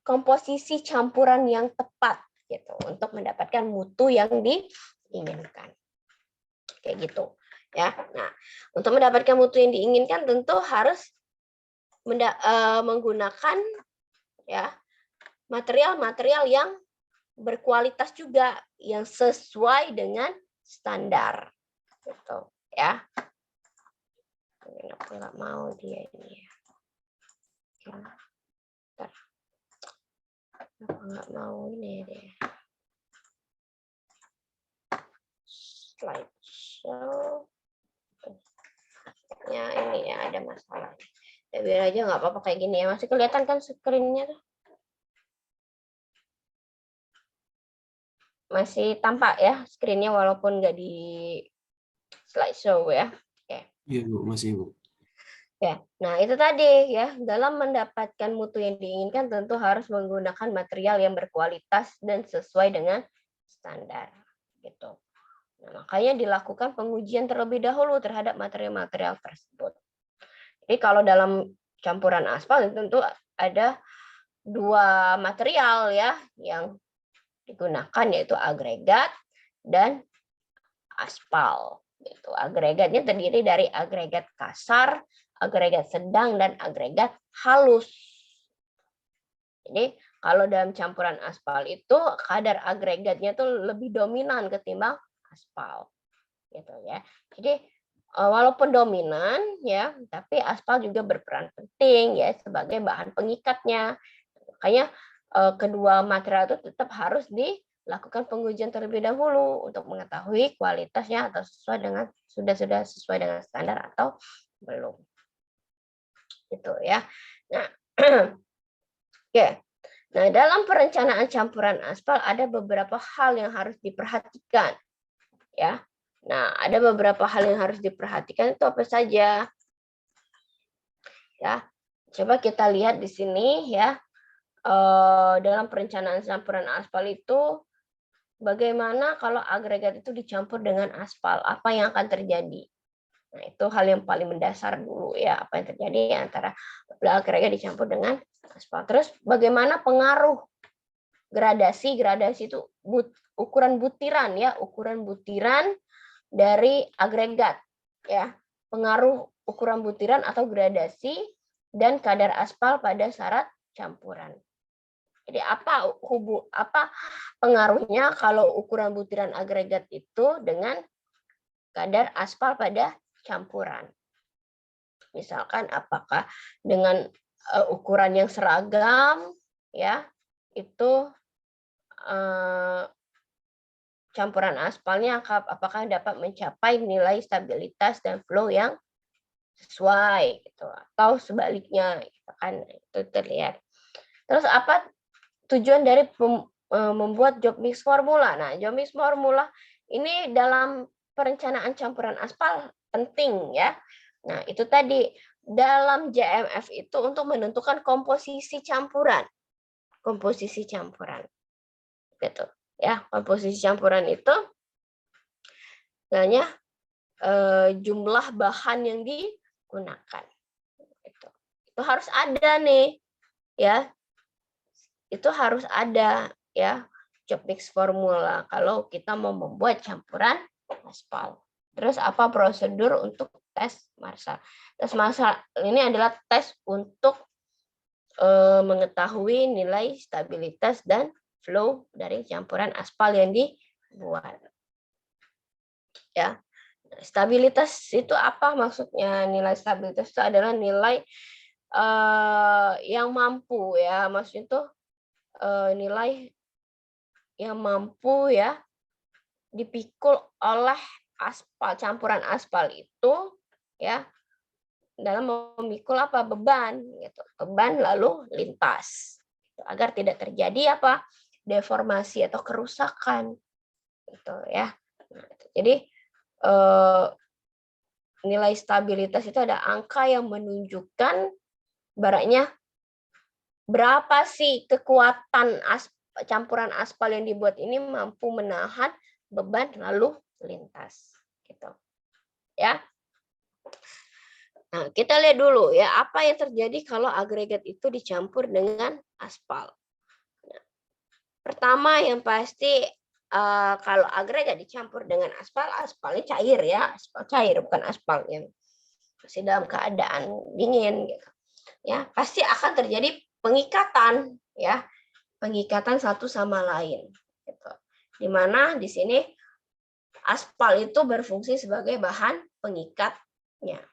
komposisi campuran yang tepat gitu untuk mendapatkan mutu yang diinginkan. Kayak gitu ya. Nah, untuk mendapatkan mutu yang diinginkan tentu harus menggunakan ya material-material yang berkualitas juga, yang sesuai dengan standar gitu ya. Aku nggak mau dia ini ya. Aku nggak mau ini deh. Slideshow. Ya ini ya ada masalah. Ya, biar aja nggak apa-apa kayak gini ya. Masih kelihatan kan screen-nya tuh? Masih tampak ya screen-nya walaupun nggak di slideshow ya. Oke. Iya Bu, masih Bu. Ya, nah itu tadi ya, dalam mendapatkan mutu yang diinginkan tentu harus menggunakan material yang berkualitas dan sesuai dengan standar gitu. Nah, makanya dilakukan pengujian terlebih dahulu terhadap material-material tersebut. Jadi kalau dalam campuran aspal tentu ada dua material ya yang digunakan, yaitu agregat dan aspal. Gitu. Agregatnya terdiri dari agregat kasar, agregat sedang, dan agregat halus. Jadi kalau dalam campuran aspal itu kadar agregatnya tuh lebih dominan ketimbang aspal, gitu ya. Jadi walaupun dominan ya, tapi aspal juga berperan penting ya sebagai bahan pengikatnya. Makanya kedua material itu tetap harus dilakukan pengujian terlebih dahulu untuk mengetahui kualitasnya atau sudah sesuai dengan standar atau belum. Gitu ya. Nah, oke. Nah, dalam perencanaan campuran aspal ada beberapa hal yang harus diperhatikan ya. Nah, ada beberapa hal yang harus diperhatikan itu apa saja? Ya. Coba kita lihat di sini ya. Dalam perencanaan campuran aspal itu bagaimana kalau agregat itu dicampur dengan aspal? Apa yang akan terjadi? Nah, itu hal yang paling mendasar dulu ya, apa yang terjadi antara agregat dicampur dengan aspal. Terus bagaimana pengaruh gradasi itu ukuran butiran ya, ukuran butiran dari agregat ya. Pengaruh ukuran butiran atau gradasi dan kadar aspal pada syarat campuran. Jadi apa pengaruhnya kalau ukuran butiran agregat itu dengan kadar aspal pada campuran? Misalkan apakah dengan ukuran yang seragam ya, itu campuran aspalnya apakah dapat mencapai nilai stabilitas dan flow yang sesuai gitu, atau sebaliknya gitu kan, itu terlihat. Terus apa tujuan dari membuat job mix formula? Nah, job mix formula ini dalam perencanaan campuran aspal penting ya. Nah, itu tadi dalam JMF itu untuk menentukan komposisi campuran. Komposisi campuran. Gitu. Ya, komposisi campuran itu hanya jumlah bahan yang digunakan. Itu harus ada nih, ya. Itu harus ada ya job mix formula kalau kita mau membuat campuran aspal. Terus apa prosedur untuk tes Marshall? Tes Marshall ini adalah tes untuk mengetahui nilai stabilitas dan flow dari campuran aspal yang dibuat. Ya. Stabilitas itu apa maksudnya? Nilai stabilitas itu adalah nilai yang mampu ya, maksudnya itu nilai yang mampu ya dipikul oleh aspal, campuran aspal itu ya dalam memikul apa beban gitu, beban lalu lintas agar tidak terjadi apa deformasi atau kerusakan gitu ya. Nah, jadi nilai stabilitas itu ada angka yang menunjukkan baraknya berapa sih kekuatan campuran aspal yang dibuat ini mampu menahan beban lalu lintas gitu ya. Nah, kita lihat dulu ya apa yang terjadi kalau agregat itu dicampur dengan aspal. Pertama yang pasti kalau agregat dicampur dengan aspal, aspalnya cair ya, aspal cair bukan aspal yang masih dalam keadaan dingin gitu. Ya, pasti akan terjadi pengikatan ya, pengikatan satu sama lain gitu. Di mana di sini aspal itu berfungsi sebagai bahan pengikatnya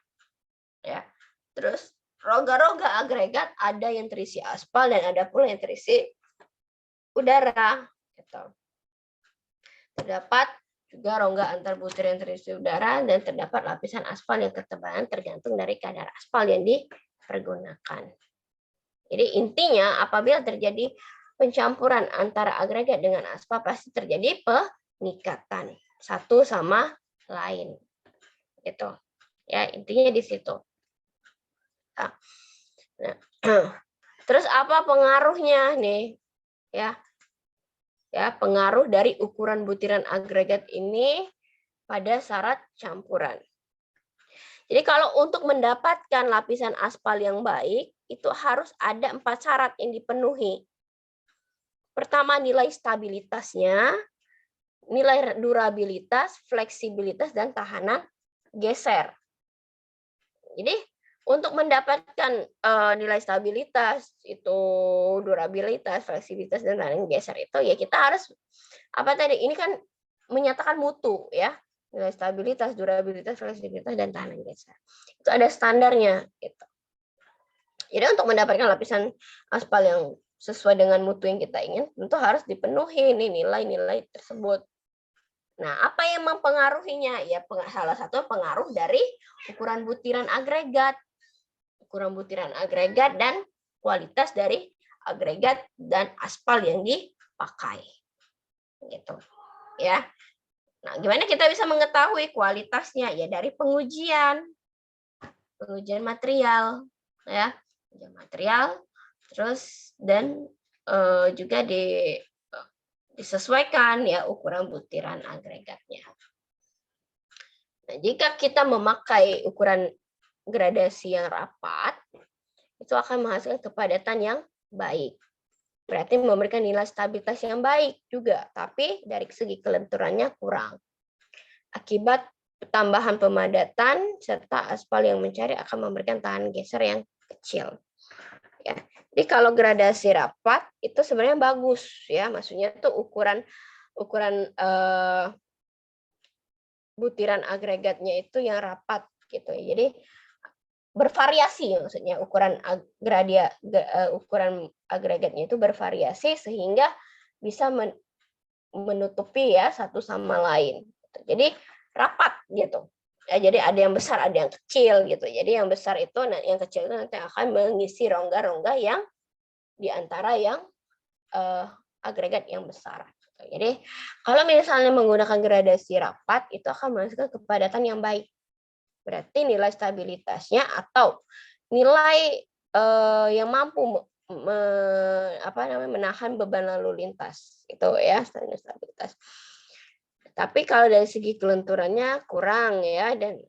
ya. Terus rongga-rongga agregat ada yang terisi aspal dan ada pula yang terisi udara gitu. Terdapat juga rongga antar butir yang terisi udara dan terdapat lapisan aspal yang ketebalan tergantung dari kadar aspal yang dipergunakan. Jadi intinya apabila terjadi pencampuran antara agregat dengan aspal pasti terjadi pengikatan satu sama lain. Gitu. Ya, intinya di situ. Nah, terus apa pengaruhnya nih? Ya, pengaruh dari ukuran butiran agregat ini pada syarat campuran. Jadi kalau untuk mendapatkan lapisan aspal yang baik, itu harus ada 4 syarat yang dipenuhi. Pertama, nilai stabilitasnya, nilai durabilitas, fleksibilitas, dan tahanan geser. Jadi untuk mendapatkan nilai stabilitas, itu durabilitas, fleksibilitas, dan tahanan geser itu ya kita harus ini kan menyatakan mutu ya, nilai stabilitas, durabilitas, fleksibilitas, dan tahanan geser. Itu ada standarnya gitu. Jadi untuk mendapatkan lapisan aspal yang sesuai dengan mutu yang kita ingin, tentu harus dipenuhi nih nilai-nilai tersebut. Nah, apa yang mempengaruhinya? Ya, salah satu pengaruh dari ukuran butiran agregat. Ukuran butiran agregat dan kualitas dari agregat dan aspal yang dipakai. Gitu. Ya. Nah, gimana kita bisa mengetahui kualitasnya? Ya dari pengujian material, ya, pengujian material, terus dan juga disesuaikan ya ukuran butiran agregatnya. Nah, jika kita memakai ukuran gradasi yang rapat, itu akan menghasilkan kepadatan yang baik. Berarti memberikan nilai stabilitas yang baik juga, tapi dari segi kelenturannya kurang. Akibat tambahan pemadatan serta aspal yang mencari akan memberikan tahan geser yang kecil. Ya. Jadi kalau gradasi rapat itu sebenarnya bagus ya, maksudnya itu ukuran butiran agregatnya itu yang rapat gitu. Jadi bervariasi maksudnya ukuran agregatnya itu bervariasi sehingga bisa menutupi ya satu sama lain. Jadi rapat gitu. Ya, jadi ada yang besar, ada yang kecil gitu. Jadi yang besar itu, yang kecil itu nanti akan mengisi rongga-rongga yang di antara yang agregat yang besar. Jadi kalau misalnya menggunakan gradasi rapat itu akan menghasilkan kepadatan yang baik. Berarti nilai stabilitasnya atau nilai yang mampu menahan beban lalu lintas itu ya stabilitas. Tapi kalau dari segi kelenturannya kurang ya dan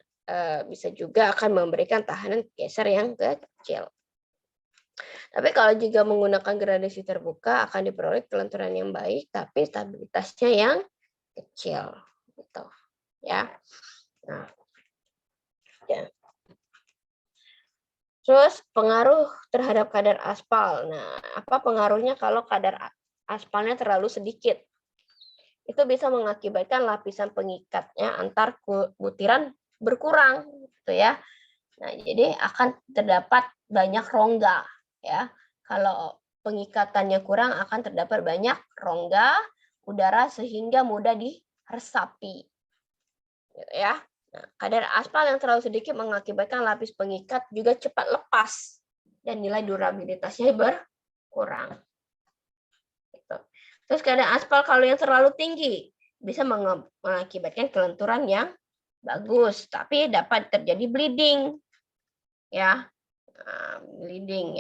bisa juga akan memberikan tahanan geser yang kecil. Tapi kalau juga menggunakan gradasi terbuka akan diperoleh kelenturan yang baik tapi stabilitasnya yang kecil gitu ya. Nah, ya. Terus pengaruh terhadap kadar aspal. Nah, apa pengaruhnya kalau kadar aspalnya terlalu sedikit? Itu bisa mengakibatkan lapisan pengikatnya antar butiran berkurang, gitu ya. Nah, jadi akan terdapat banyak rongga, ya. Kalau pengikatannya kurang akan terdapat banyak rongga udara sehingga mudah diresapi, gitu ya. Nah, kadar aspal yang terlalu sedikit mengakibatkan lapis pengikat juga cepat lepas dan nilai durabilitasnya berkurang. Gitu. Terus kadar aspal kalau yang terlalu tinggi bisa mengakibatkan kelenturan yang bagus, tapi dapat terjadi bleeding. Ya, bleeding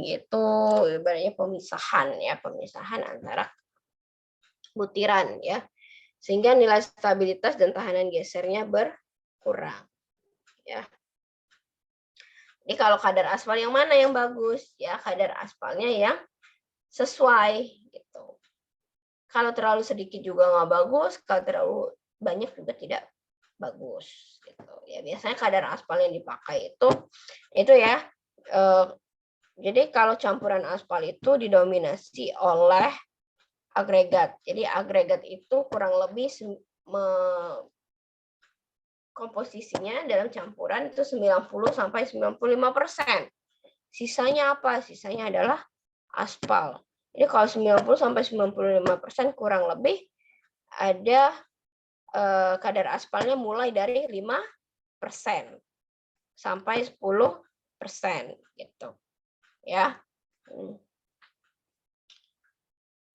itu ibaratnya pemisahan antara butiran ya. Sehingga nilai stabilitas dan tahanan gesernya berkurang. Ya. Jadi kalau kadar aspal yang mana yang bagus? Ya, kadar aspalnya yang sesuai gitu. Kalau terlalu sedikit juga nggak bagus, kalau terlalu banyak juga tidak bagus. Gitu. Ya biasanya kadar aspal yang dipakai itu ya. Jadi kalau campuran aspal itu didominasi oleh agregat. Jadi agregat itu kurang lebih komposisinya dalam campuran itu 90-95%. Sisanya apa? Sisanya adalah aspal. Jadi kalau 90-95% kurang lebih ada kadar aspalnya mulai dari 5% sampai 10% gitu. Ya.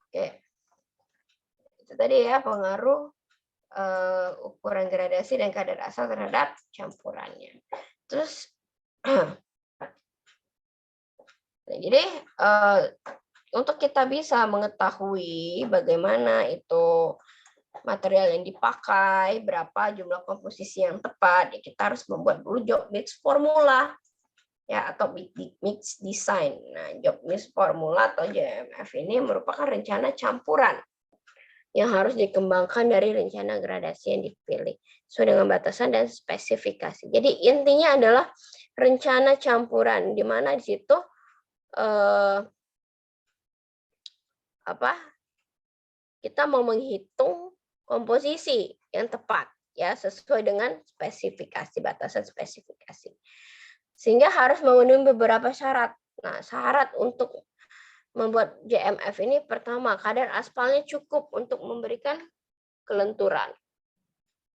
Oke. Itu tadi ya pengaruh ukuran gradasi dan kadar asal terhadap campurannya. Terus jadi untuk kita bisa mengetahui bagaimana itu material yang dipakai, berapa jumlah komposisi yang tepat, ya kita harus membuat dulu job mix formula ya atau mix design. Nah, job mix formula atau JMF ini merupakan rencana campuran yang harus dikembangkan dari rencana gradasi yang dipilih sesuai dengan batasan dan spesifikasi. Jadi intinya adalah rencana campuran di mana di situ kita mau menghitung komposisi yang tepat ya sesuai dengan spesifikasi, batasan spesifikasi. Sehingga harus memenuhi beberapa syarat. Nah, syarat untuk membuat JMF ini pertama, kadar aspalnya cukup untuk memberikan kelenturan.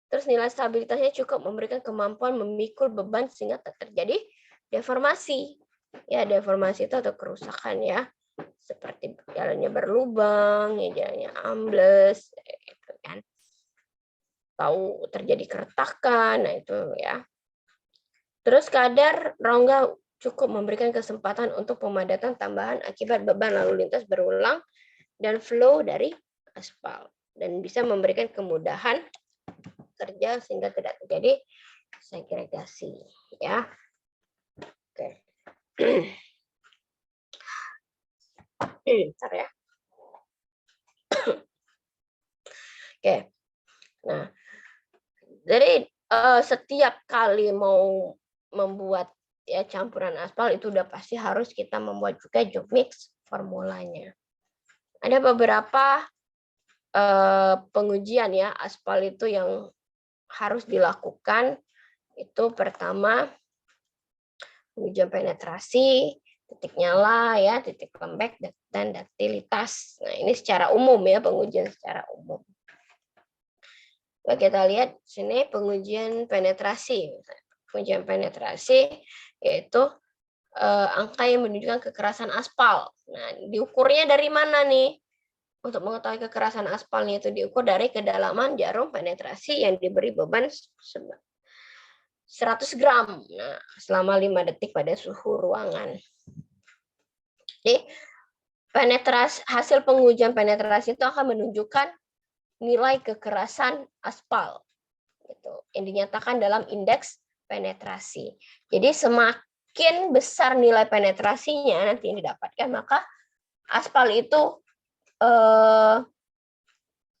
Terus nilai stabilitasnya cukup memberikan kemampuan memikul beban sehingga tak terjadi deformasi. Ya, deformasi itu atau kerusakan ya. Seperti jalannya berlubang, ya jalannya ambles, gitu kan. Tahu terjadi keretakan, nah itu ya. Terus kadar rongga cukup memberikan kesempatan untuk pemadatan tambahan akibat beban lalu lintas berulang dan flow dari aspal dan bisa memberikan kemudahan kerja sehingga tidak terjadi segregasi ya. Oke. Bentar ya. Oke. Nah, jadi setiap kali mau membuat ya campuran aspal itu udah pasti harus kita membuat juga job mix formulanya. Ada beberapa pengujian ya aspal itu yang harus dilakukan. Itu pertama pengujian penetrasi, titik nyala ya, titik lembek dan daktilitas. Nah, ini secara umum ya, pengujian secara umum. Nah, kita lihat sini pengujian penetrasi. Pengujian penetrasi yaitu angka yang menunjukkan kekerasan aspal. Nah, diukurnya dari mana nih? Untuk mengetahui kekerasan aspalnya itu diukur dari kedalaman jarum penetrasi yang diberi beban 100 gram. Nah, selama 5 detik pada suhu ruangan. Jadi, hasil pengujian penetrasi itu akan menunjukkan nilai kekerasan aspal gitu, yang dinyatakan dalam indeks penetrasi. Jadi semakin besar nilai penetrasinya nanti yang didapatkan, maka aspal itu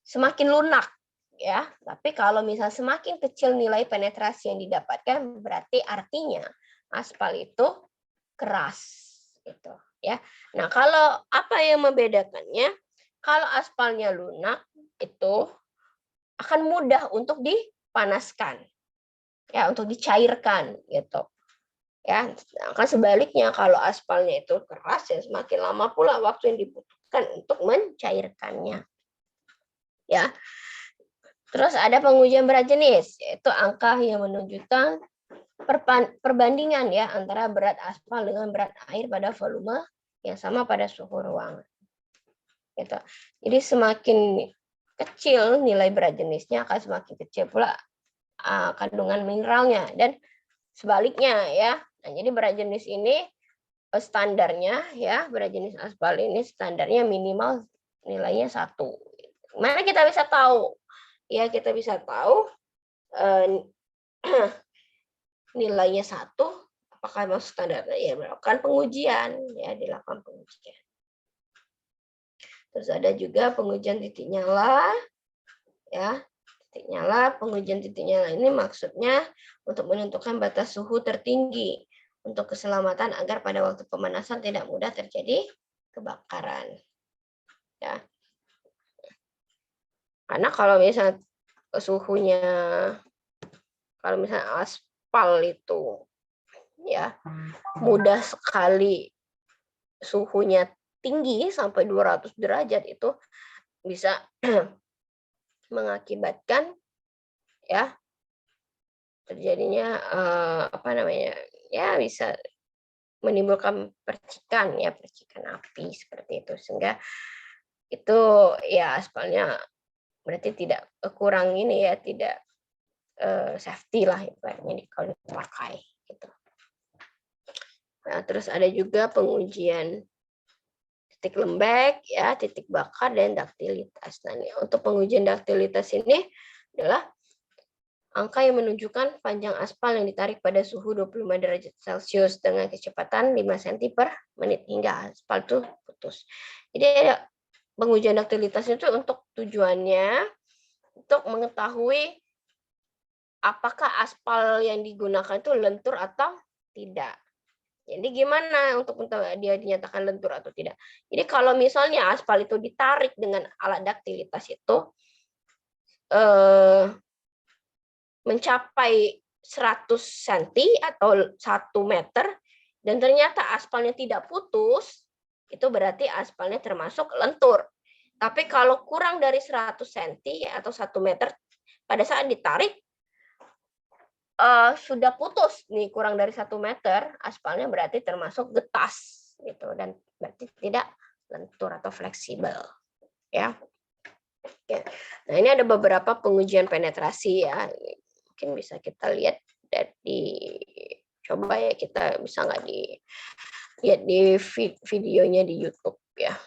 semakin lunak ya. Tapi kalau misal semakin kecil nilai penetrasi yang didapatkan, berarti artinya aspal itu keras gitu ya. Nah, kalau apa yang membedakannya? Kalau aspalnya lunak itu akan mudah untuk dipanaskan. Ya, untuk dicairkan gitu. Ya, sedangkan sebaliknya kalau aspalnya itu keras ya semakin lama pula waktu yang dibutuhkan untuk mencairkannya. Ya. Terus ada pengujian berat jenis, yaitu angka yang menunjukkan perbandingan ya antara berat aspal dengan berat air pada volume yang sama pada suhu ruangan. Gitu. Jadi semakin kecil nilai berat jenisnya akan semakin kecil pula kandungan mineralnya dan sebaliknya ya. Nah, jadi berat jenis ini standarnya ya, berat jenis aspal ini standarnya minimal nilainya 1. Mana kita bisa tahu? Ya, kita bisa tahu nilainya 1 apakah masuk standarnya ya melakukan pengujian ya, dilakukan pengujian. Terus ada juga pengujian titik nyala, ya. Titik nyala, pengujian titik nyala ini maksudnya untuk menentukan batas suhu tertinggi untuk keselamatan agar pada waktu pemanasan tidak mudah terjadi kebakaran. Ya. Karena kalau misalnya suhunya, kalau misalnya aspal itu ya mudah sekali suhunya tinggi sampai 200 derajat, itu bisa mengakibatkan ya terjadinya ya bisa menimbulkan percikan api seperti itu, sehingga itu ya aspalnya berarti tidak kurang tidak safety lah ibaratnya kalau dipakai gitu. Nah, terus ada juga pengujian titik lembek, ya, titik bakar, dan daktilitas. Nah, untuk pengujian daktilitas ini adalah angka yang menunjukkan panjang aspal yang ditarik pada suhu 25 derajat Celcius dengan kecepatan 5 cm per menit hingga aspal itu putus. Jadi ada pengujian daktilitas itu untuk tujuannya untuk mengetahui apakah aspal yang digunakan itu lentur atau tidak. Jadi gimana untuk dia dinyatakan lentur atau tidak? Jadi kalau misalnya aspal itu ditarik dengan alat daktilitas itu mencapai 100 cm atau 1 meter dan ternyata aspalnya tidak putus, itu berarti aspalnya termasuk lentur. Tapi kalau kurang dari 100 cm atau 1 meter pada saat ditarik sudah putus nih, kurang dari 1 meter, aspalnya berarti termasuk getas gitu, dan berarti tidak lentur atau fleksibel, ya. Oke. Nah, ini ada beberapa pengujian penetrasi ya, mungkin bisa kita lihat dari, coba ya, kita bisa nggak lihat di videonya di YouTube ya,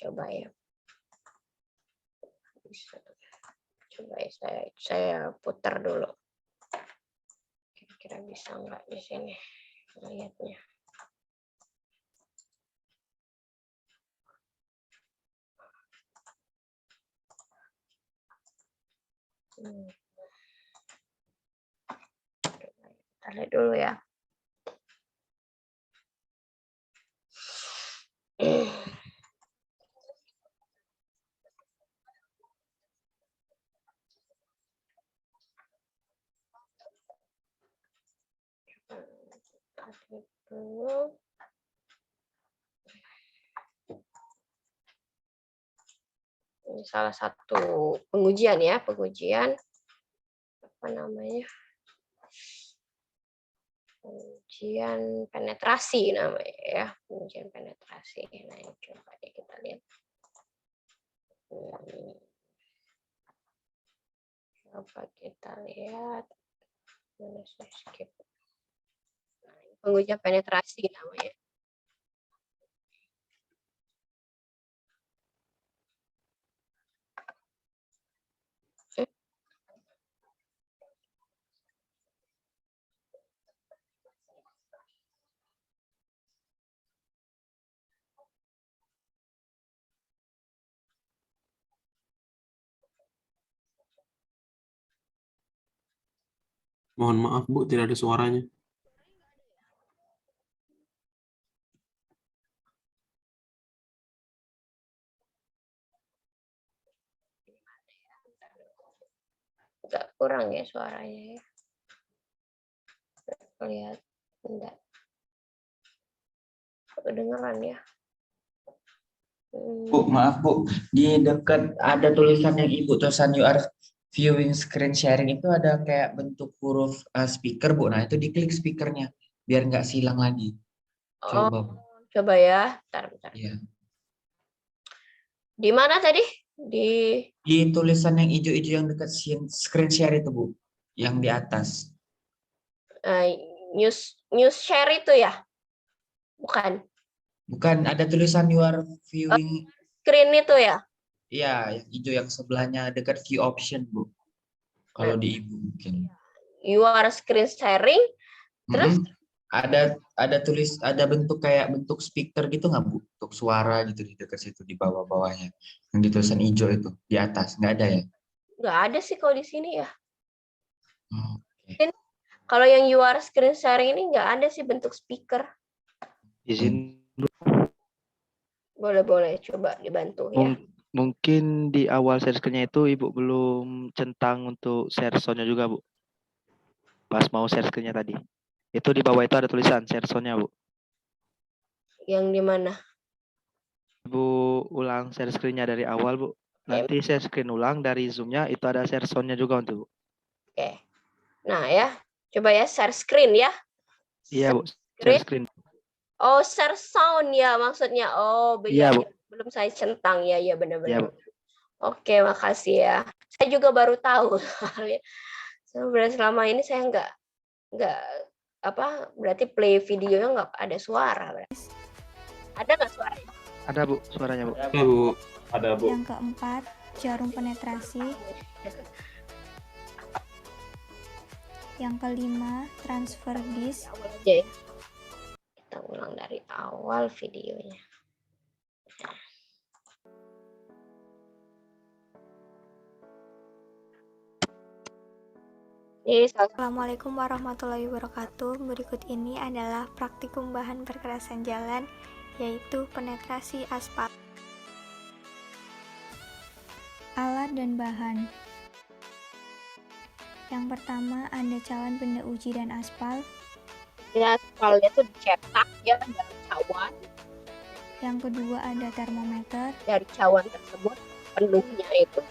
coba ya. Bisa. Coba ya, saya putar dulu. Kira-kira bisa nggak di sini lihatnya? Kita lihat dulu ya. Ini salah satu pengujian ya, pengujian apa namanya? Pengujian penetrasi namanya ya, pengujian penetrasi. Nah, ini coba deh kita lihat. Coba kita lihat. Skip. Pengujian penetrasi namanya. Mohon maaf Bu, tidak ada suaranya. Agak kurang ya suaranya ya. Lihat, enggak. Kedengeran ya. Bu, maaf Bu, di dekat ada tulisan yang Ibu tulisan you are viewing screen sharing itu ada kayak bentuk huruf speaker Bu. Nah itu diklik speakernya biar nggak silang lagi. Coba Bu. Coba ya, bentar. Ya. Di mana tadi? Di tulisan yang hijau-hijau yang dekat screen share itu Bu, yang di atas. news share itu ya? Bukan. Bukan, ada tulisan you are viewing. Screen itu ya? Iya, yang hijau yang sebelahnya dekat view option Bu. Kalau di Ibu mungkin. You are screen sharing. Terus ada bentuk kayak bentuk speaker gitu nggak Bu? untuk suara gitu di dekat situ di bawah-bawahnya. Yang di tulisan hijau itu di atas nggak ada ya? Nggak ada sih kalau di sini ya. Oh, oke. Kalau yang UR screen sharing ini nggak ada sih bentuk speaker. Izin Boleh coba dibantu ya. mungkin di awal share screen-nya itu Ibu belum centang untuk share sound-nya juga, Bu. Pas mau share screen-nya tadi. Itu di bawah itu ada tulisan share sound-nya, Bu. Yang di mana? Ibu ulang share screen-nya dari awal, Bu. Nanti share screen ulang dari Zoom-nya itu ada share sound-nya juga untuk Bu. Oke. Nah ya, coba ya share screen ya. Iya, Bu. Screen. Share screen. Oh, share sound ya maksudnya. Oh, Iya, Bu. belum saya centang ya, Iya, benar-benar. Bu. Oke, makasih ya. Saya juga baru tahu. Sebenarnya selama ini saya nggak berarti play videonya nggak ada suara. Ada nggak suaranya? Ada, Bu, suaranya, Bu. Ya, Bu. Ada, Bu. Yang keempat, jarum penetrasi. Yang kelima, transfer disk. Awal aja ya. Kita ulang dari awal videonya. Assalamualaikum warahmatullahi wabarakatuh. Berikut ini adalah praktikum bahan perkerasan jalan, yaitu penetrasi aspal. Alat dan bahan. Yang pertama ada cawan benda uji dan aspal. Ya, aspalnya tuh dicetak ya dalam cawan. Yang kedua ada termometer. Dari cawan tersebut penuhnya itu.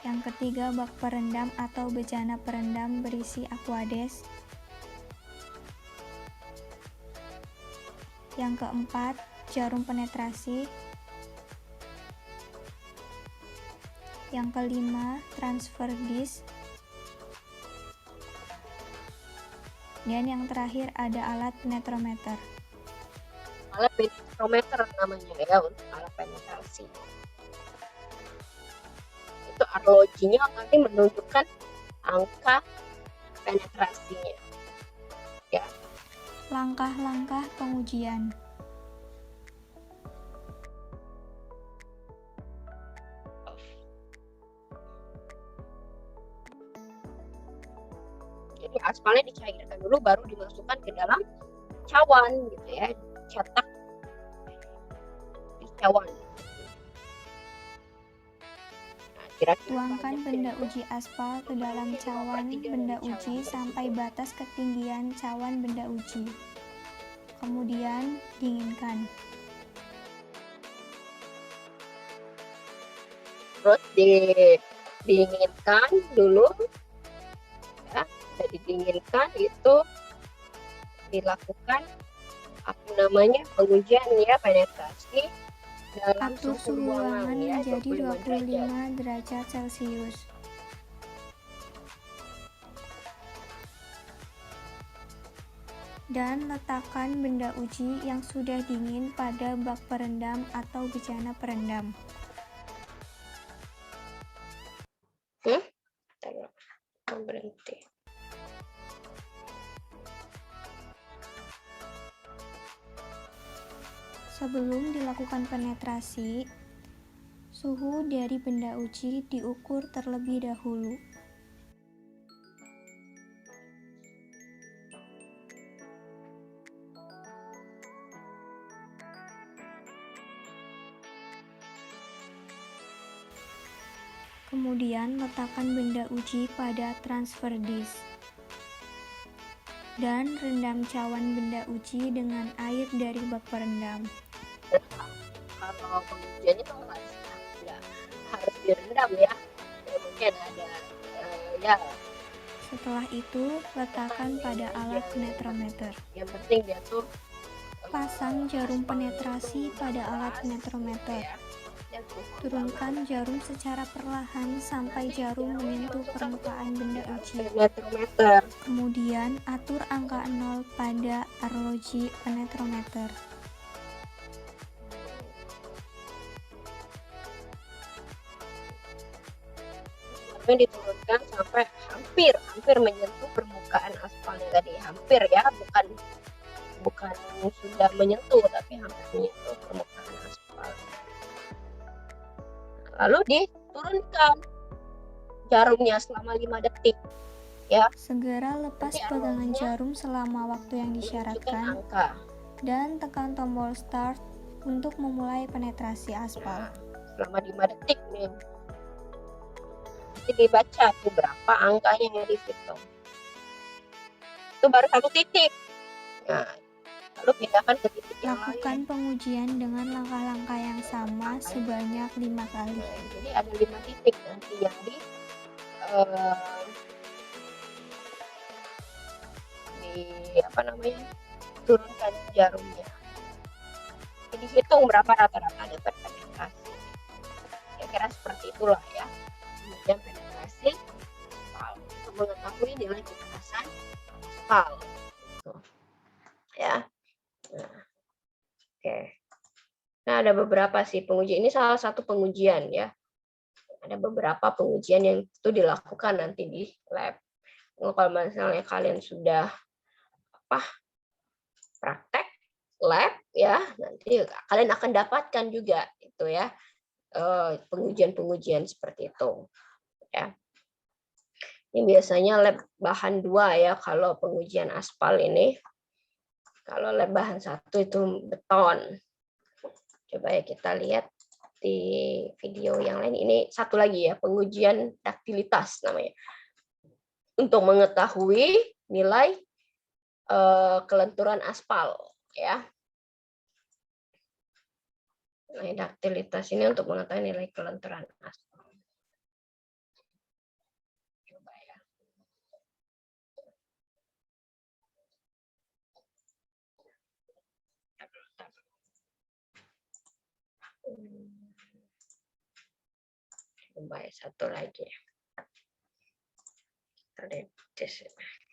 Yang ketiga bak perendam atau bejana perendam berisi aquades. Yang keempat jarum penetrasi. Yang kelima transfer disk. Dan yang terakhir ada alat penetrometer. Alat penetrometer namanya ya untuk alat penetrasi. Itu arlojinya nanti menunjukkan angka penetrasinya. Ya. Langkah-langkah pengujian. Jadi aspalnya dicairkan dulu baru dimasukkan ke dalam cawan gitu ya, cetak di cawan. Tuangkan benda uji aspal ke dalam cawan benda uji sampai batas ketinggian cawan benda uji. Kemudian dinginkan. Terus didinginkan dulu. Ya, sudah didinginkan itu dilakukan pengujian ya penetrasi dalam Atur suhu suhu ruangan ruangan ya menjadi 25 derajat. 25 derajat Celcius. Dan letakkan benda uji yang sudah dingin pada bak perendam atau bejana perendam. Berhenti. Sebelum dilakukan penetrasi, suhu dari benda uji diukur terlebih dahulu. Kemudian letakkan benda uji pada transfer disk. Dan rendam cawan benda uji dengan air dari bak perendam. Kalau pengujiannya itu nggak harus direndam ya. Mungkin ada ya. Setelah itu letakkan pada alat penetrometer. Yang penting dia tuh Pasang jarum penetrasi pada alat penetrometer. Turunkan jarum secara perlahan sampai jarum menyentuh permukaan benda uji. penetrometer. Kemudian atur angka 0 pada arloji penetrometer. Diturunkan sampai hampir menyentuh permukaan aspal yang tadi, hampir ya, bukan bukan sudah menyentuh tapi hampir menyentuh permukaan aspal. Lalu diturunkan jarumnya selama 5 detik. Ya, Segera lepas Nanti pegangan awalnya jarum selama waktu yang menunjukkan disyaratkan angka. dan tekan tombol start untuk memulai penetrasi aspal. Nah, selama 5 detik nih. Nanti dibaca tuh berapa angkanya di situ. Itu baru 1 titik. Nah, lalu pindahkan ke titik yang lain. Lakukan pengujian dengan langkah-langkah yang sama sebanyak 5 kali. Nah, jadi ada 5 titik nanti yang turunkan jarumnya. Jadi hitung berapa rata-rata dapat penetrasi. Kira-kira seperti itulah ya. Kemudian penetrasi aspal untuk mengetahui nilai kekerasan aspal. Gitu. Ya. Nah, oke. Nah, ada beberapa sih pengujian. Ini salah satu pengujian ya. Ada beberapa pengujian yang itu dilakukan nanti di lab. Kalau misalnya kalian sudah praktek lab ya, nanti kalian akan dapatkan juga itu ya pengujian-pengujian seperti itu ya. Ini biasanya lab bahan 2 ya kalau pengujian aspal ini. Kalau lab bahan 1 itu beton. Coba ya kita lihat di video yang lain. Ini satu lagi ya, pengujian daktilitas namanya. Untuk mengetahui nilai kelenturan aspal ya. Nah, daktilitas ini untuk mengetahui nilai kelenturan aspal. Coba ya. Coba ya, satu lagi. Kita lihat di sini.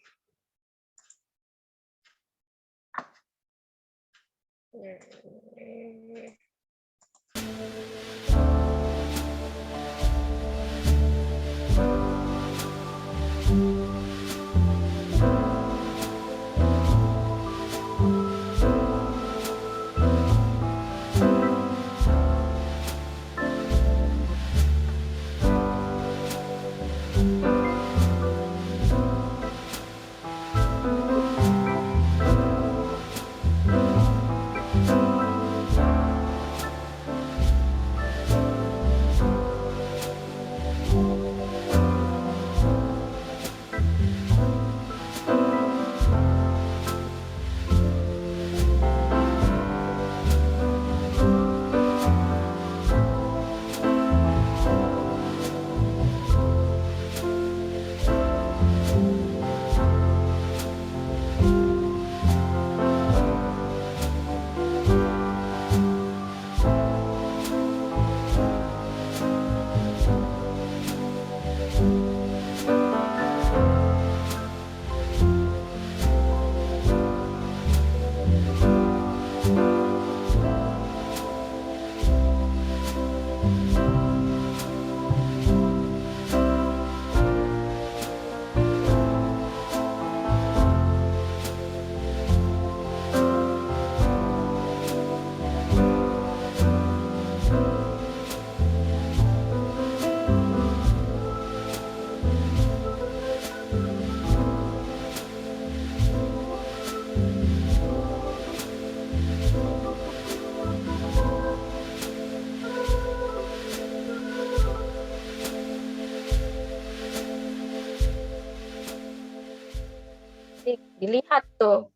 Dilihat tuh,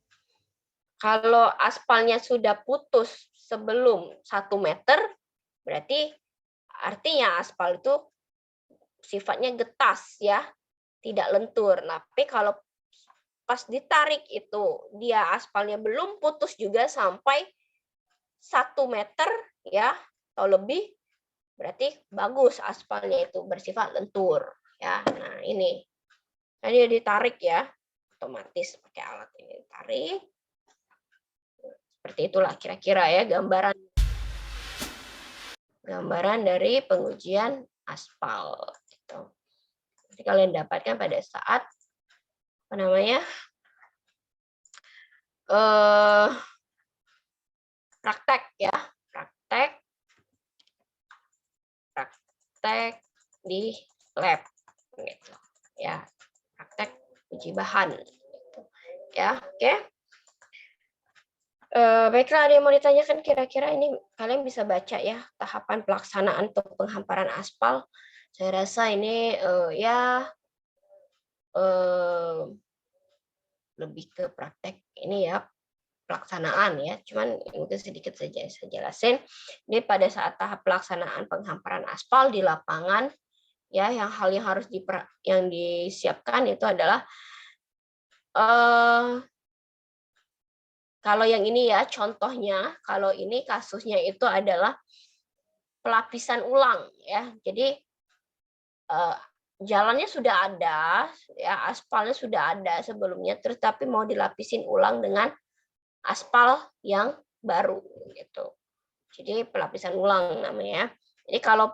kalau aspalnya sudah putus sebelum 1 meter, berarti artinya aspal itu sifatnya getas ya, tidak lentur. Tapi kalau pas ditarik itu dia aspalnya belum putus juga sampai 1 meter ya atau lebih, berarti bagus aspalnya itu bersifat lentur ya. Nah ini, nah dia ditarik ya, otomatis pakai alat ini ditarik. Seperti itulah kira-kira ya gambaran dari pengujian aspal. Gitu. Jadi kalian dapatkan pada saat praktek ya, praktek di lab gitu ya, praktek uji bahan gitu. Ya, oke. Baiklah, ada yang mau ditanyakan kira-kira ini kalian bisa baca ya tahapan pelaksanaan untuk penghamparan aspal. Saya rasa ini lebih ke praktek ini ya, pelaksanaan ya. Cuman mungkin sedikit saja saya jelasin. Ini pada saat tahap pelaksanaan penghamparan aspal di lapangan ya, yang harus yang disiapkan itu adalah kalau yang ini ya contohnya, kalau ini kasusnya itu adalah pelapisan ulang ya. Jadi jalannya sudah ada, ya aspalnya sudah ada sebelumnya, terus tapi mau dilapisin ulang dengan aspal yang baru gitu. Jadi pelapisan ulang namanya. Jadi kalau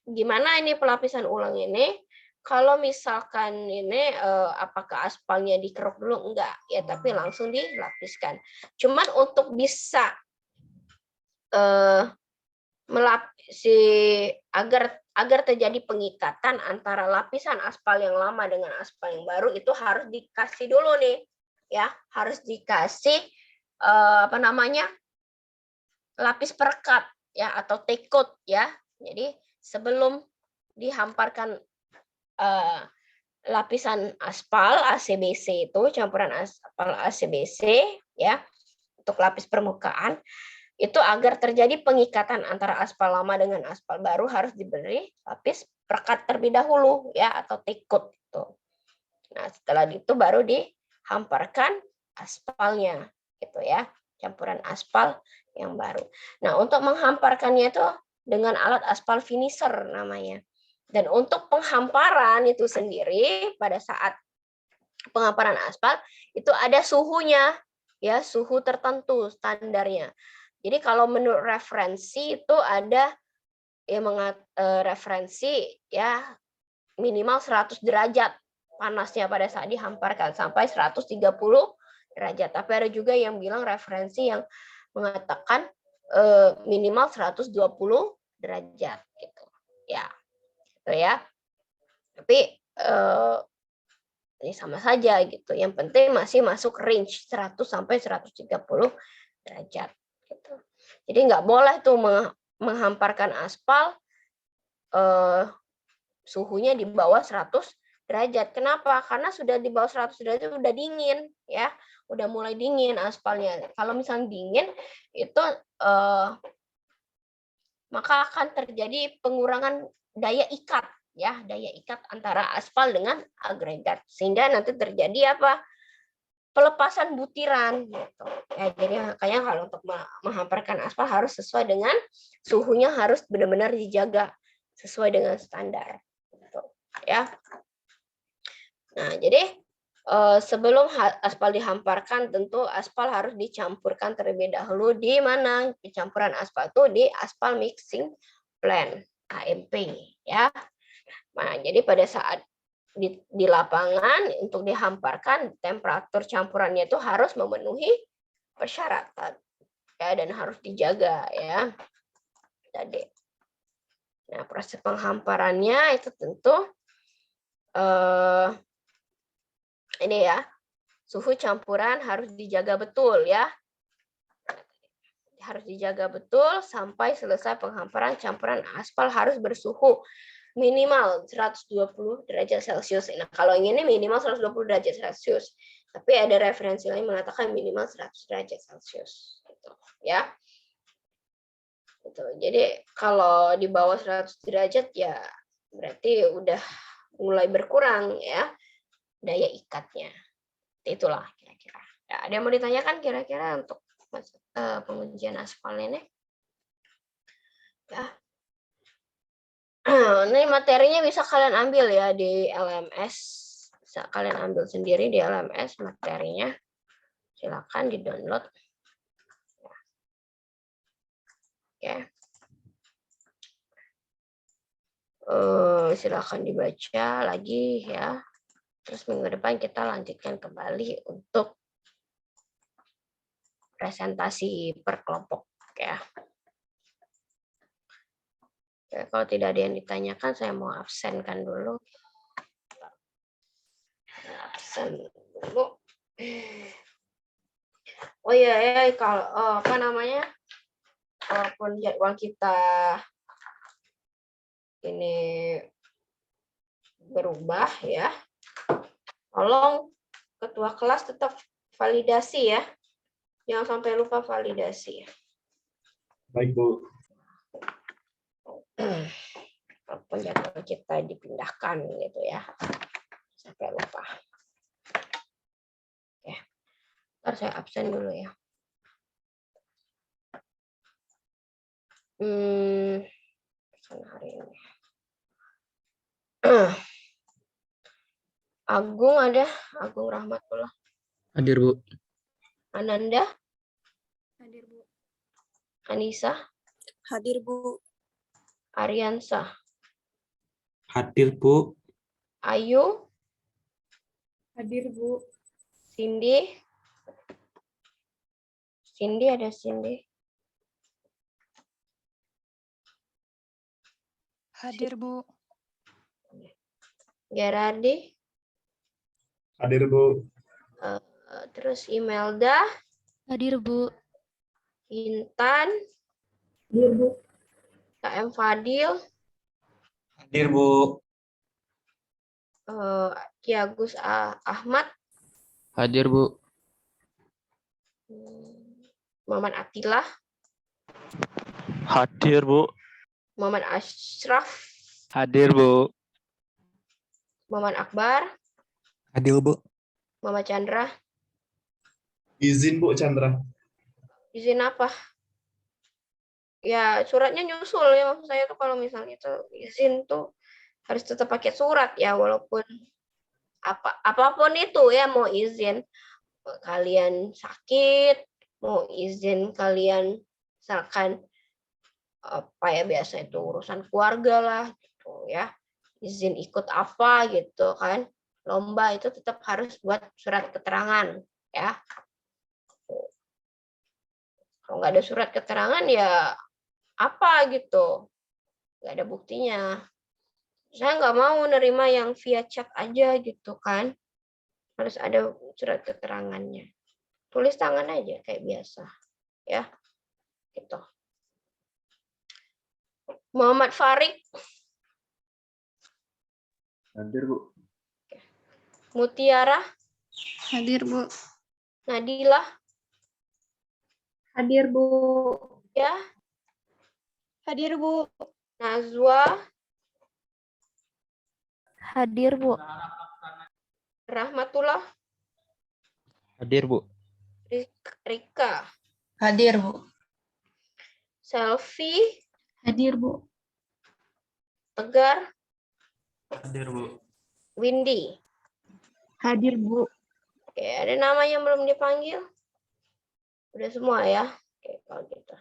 gimana ini pelapisan ulang ini? Kalau misalkan ini apakah aspalnya dikeruk dulu? Enggak ya, tapi langsung dilapiskan. Cuman untuk bisa melapisi agar terjadi pengikatan antara lapisan aspal yang lama dengan aspal yang baru itu harus dikasih dulu nih ya, harus dikasih lapis perekat ya atau take coat ya. Jadi sebelum dihamparkan lapisan aspal ACBC itu campuran aspal ACBC ya untuk lapis permukaan itu agar terjadi pengikatan antara aspal lama dengan aspal baru harus diberi lapis perekat terlebih dahulu ya atau take coat itu. Nah, setelah itu baru dihamparkan aspalnya gitu ya, campuran aspal yang baru. Nah, untuk menghamparkannya itu dengan alat aspal finisher namanya. Dan untuk penghamparan itu sendiri pada saat penghamparan aspal itu ada suhunya ya, suhu tertentu standarnya. Jadi kalau menurut referensi itu ada yang referensi ya minimal 100 derajat panasnya pada saat dihamparkan sampai 130 derajat. Tapi ada juga yang bilang referensi yang mengatakan minimal 120 derajat gitu. Ya. Gitu ya. Tapi ini sama saja gitu. Yang penting masih masuk range 100 sampai 130 derajat gitu. Jadi nggak boleh tuh menghamparkan aspal suhunya di bawah 100 derajat. Kenapa? Karena sudah di bawah 100 derajat udah dingin ya. Udah mulai dingin aspalnya. Kalau misalnya dingin itu maka akan terjadi pengurangan daya ikat ya, daya ikat antara aspal dengan agregat sehingga nanti terjadi apa? Pelepasan butiran gitu. Ya, jadi makanya kalau untuk menghamparkan aspal harus sesuai dengan suhunya, harus benar-benar dijaga sesuai dengan standar gitu, ya. Nah, jadi sebelum aspal dihamparkan tentu aspal harus dicampurkan terlebih dahulu di mana pencampuran aspal itu di aspal mixing plant AMP ya. Nah, jadi pada saat di lapangan untuk dihamparkan temperatur campurannya itu harus memenuhi persyaratan ya dan harus dijaga ya tadi. Nah, proses penghamparannya itu tentu ini ya, suhu campuran harus dijaga betul ya. Harus dijaga betul sampai selesai penghamparan campuran aspal harus bersuhu minimal 120 derajat Celcius. Nah, kalau ini minimal 120 derajat Celcius. Tapi ada referensi lain mengatakan minimal 100 derajat Celcius. Gitu, ya. Gitu. Jadi kalau di bawah 100 derajat ya berarti udah mulai berkurang ya daya ikatnya. Itulah kira-kira. Ya, ada yang mau ditanyakan kira-kira untuk pengujian aspal ini? Ya. Ini materinya bisa kalian ambil ya di LMS. Bisa kalian ambil sendiri di LMS materinya. Silakan di-download. Oke. Silakan dibaca lagi ya. Terus minggu depan kita lanjutkan kembali untuk presentasi per kelompok ya. Oke, kalau tidak ada yang ditanyakan, saya mau absenkan dulu. Absen dulu. Oh iya ya, kalau apa namanya? Walaupun jadwal kita ini berubah ya, tolong ketua kelas tetap validasi ya. Jangan sampai lupa validasi. Baik, Bu. Walaupun jadwal kita dipindahkan gitu ya. Sampai lupa. Oke. Ntar saya absen dulu ya. Absen hari ini. Agung ada? Agung Rahmatullah. Hadir, Bu. Ananda? Hadir, Bu. Anissa? Hadir, Bu. Ariansa? Hadir, Bu. Ayu? Hadir, Bu. Cindy? Cindy ada Cindy? Hadir, Bu. Gerardi? Hadir, Bu. Terus Imelda? Hadir, Bu. Intan? Hadir, Bu. KM Fadil? Hadir, Bu. Ki Agus Ahmad? Hadir, Bu. Muhammad Attillah? Hadir, Bu. Muhammad Ashraf? Hadir, Bu. Muhammad Akbar? Hadir, Bu. Muhammad Chandra? Izin, Bu Chandra. Izin apa? Ya, suratnya nyusul ya. Maksud saya tuh kalau misalnya itu izin tuh harus tetap pakai surat ya, walaupun apapun itu ya, mau izin kalian sakit, mau izin kalian misalkan apa ya, biasa itu urusan keluarga lah gitu ya. Izin ikut apa gitu kan. Lomba itu tetap harus buat surat keterangan ya. Kalau nggak ada surat keterangan ya apa gitu, nggak ada buktinya. Saya nggak mau nerima yang via chat aja gitu kan, harus ada surat keterangannya. Tulis tangan aja kayak biasa ya gitu. Muhammad Farid? Hadir, Bu. Mutiara? Hadir, Bu. Nadila? Hadir, Bu. Ya? Hadir, Bu. Nazwa? Hadir, Bu. Rahmatullah? Hadir, Bu. Rika? Hadir, Bu. Selfie? Hadir, Bu. Tegar? Hadir, Bu. Windy? Hadir, Bu. Oke, ada nama yang belum dipanggil? Udah semua ya? Oke, kalau gitu.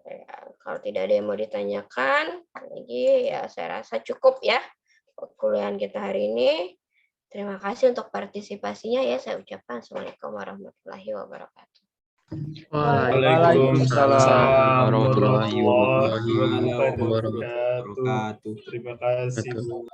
Ya, kalau tidak ada yang mau ditanyakan lagi, ya saya rasa cukup ya kuliahan kita hari ini. Terima kasih untuk partisipasinya ya. Saya ucapkan Assalamualaikum warahmatullahi wabarakatuh. Waalaikumsalam warahmatullahi warahmatullahi wabarakatuh. wabarakatuh. Terima kasih, Bu.